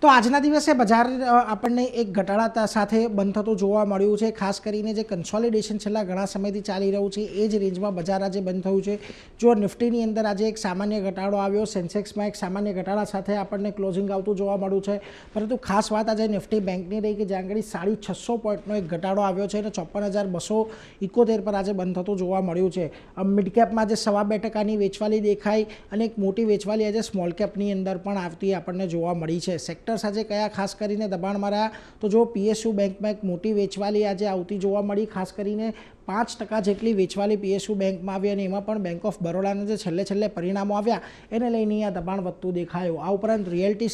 તો આજના દિવસે બજાર આપણને એક ઘટાડા સાથે બંધ થતું જોવા મળ્યું છે। ખાસ કરીને જે કન્સોલિડેશન છેલ્લા ઘણા સમયથી ચાલી રહ્યું છે એ જ રેન્જમાં બજાર આજે બંધ થયું છે। જો નિફ્ટીની અંદર આજે એક સામાન્ય ઘટાડો આવ્યો, સેન્સેક્સમાં એક સામાન્ય ઘટાડા સાથે આપણને ક્લોઝિંગ આવતું જોવા મળ્યું છે। પરંતુ ખાસ વાત આજે નિફ્ટી બેંકની રહી કે જ્યાં આગળ 650 પોઈન્ટનો એક ઘટાડો આવ્યો છે અને 54,271 પર આજે બંધ થતું જોવા મળ્યું છે। મિડ કેપમાં જે 2.5% વેચવાલી દેખાઈ અને એક મોટી વેચવાલી આજે સ્મોલ કેપની અંદર પણ આવતી આપણને જોવા મળી છે। સેક્ટર્સ આજે કયા ખાસ કરીને દબાણમાં રહ્યા તો જો પીએસયુ બેંકમાં એક મોટી વેચવાલી આજે આવતી જોવા મળી। ખાસ કરીને 5% જેટલી વેચવાલી પીએસયુ બેંકમાં આવી અને એમાં પણ બેંક ઓફ બરોડાના જે છેલ્લે પરિણામો આવ્યા એને લઈને અહીંયા દબાણ વધતું દેખાયું। આ ઉપરાંત રિયલ્ટી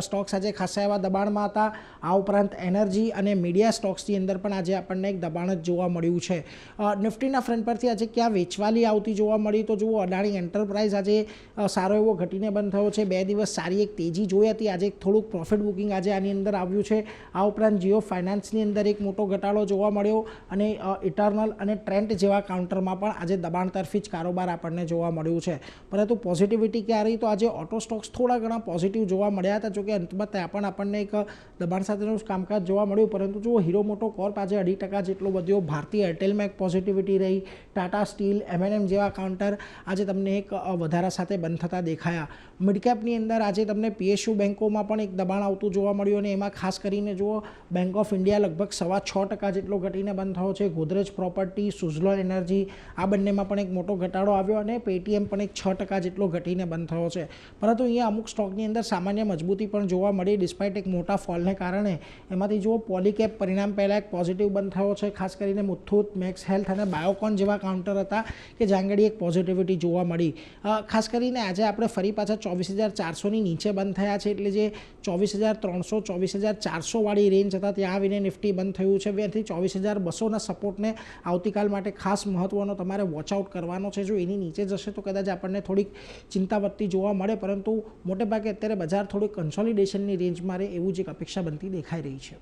સ્ટોક્સ આજે ખાસા એવા દબાણમાં હતા। આ ઉપરાંત એનર્જી અને મીડિયા સ્ટોક્સની અંદર પણ આજે આપણને એક દબાણ જ જોવા મળ્યું છે। નિફ્ટીના ફ્રન્ટ પરથી આજે ક્યાં વેચવાલી આવતી જોવા મળી તો જુઓ અદાણી એન્ટરપ્રાઇઝ આજે સારો એવો ઘટીને બંધ થયો છે। 2 દિવસ સારી એક તેજી જોઈ હતી, આજે થોડુંક પ્રોફિટ બુકિંગ આજે આની અંદર આવ્યું છે। આ ઉપરાંત જીઓ ફાઇનાન્સની અંદર એક મોટો ઘટાડો જોવા મળ્યો અને ઇટર્નલ અને ટ્રેન્ટ જેવા કાઉન્ટરમાં પણ આજે દબાણ તરફી જ કારોબાર આપણને જોવા મળ્યું છે। પરંતુ પોઝિટિવિટી ક્યાં રહી તો આજે ઓટો સ્ટોક્સ થોડા ઘણા પોઝિટિવ જોવા મળ્યા હતા, જોકે અંતમાં ત્યાં પણ આપણને એક દબાણ સાથેનું કામકાજ જોવા મળ્યું। પરંતુ જુઓ હીરો મોટો કોર્પ આજે 2.5% જેટલો વધ્યો, ભારતીય એરટેલમાં એક પોઝિટિવિટી રહી, ટાટા સ્ટીલ, એમએનએમ જેવા કાઉન્ટર આજે તમને એક વધારા સાથે બંધ થતા દેખાયા। મિડકેપની અંદર આજે તમને પીએસયુ બેંકોમાં પણ એક દબાણ આવતું જોવા મળ્યું અને એમાં ખાસ કરીને જુઓ બેંક ઓફ ઇન્ડિયા લગભગ 6.25% જેટલો ઘટીને બંધ થયો છે। ગોદરેજ પ્રોપર્ટી, સુઝલોન એનર્જી આ બંનેમાં પણ એક મોટો ઘટાડો આવ્યો અને પેટીએમ પણ એક 6% જેટલો ઘટીને બંધ થયો છે। પરંતુ અહીંયા અમુક સ્ટોકની અંદર સામાન્ય મજબૂતી પણ જોવા મળી ડિસ્પાઇટ એક મોટા ફોલને કારણે। એમાંથી જુઓ પોલીકેપ પરિણામ પહેલાં એક પોઝિટિવ બંધ થયો છે, ખાસ કરીને મુથુટ, મેક્સ હેલ્થ અને બાયોકોન જેવા કાઉન્ટર હતા કે જ્યાં આગળ એક પોઝિટિવિટી જોવા મળી। ખાસ કરીને આજે આપણે ફરી પાછા 24,400ની નીચે બંધ થયા છે, એટલે જે 24,300 24,400 વાળી રેન્જ હતા ત્યાં આવીને નિફ્ટી બંધ થયું છે। ત્યાંથી 24,200ના સપોર્ટને આવતીકાલ માટે ખાસ મહત્વનો તમારે વોચઆઉટ કરવાનો છે। જો એની નીચે જશે તો કદાચ આપણને થોડીક ચિંતા વધતી જોવા મળે, પરંતુ મોટેભાગે અત્યારે બજાર થોડીક કન્સોલિડેશનની રેન્જમાં રહે એવું જ એક અપેક્ષા બનતી દેખાઈ રહી છે।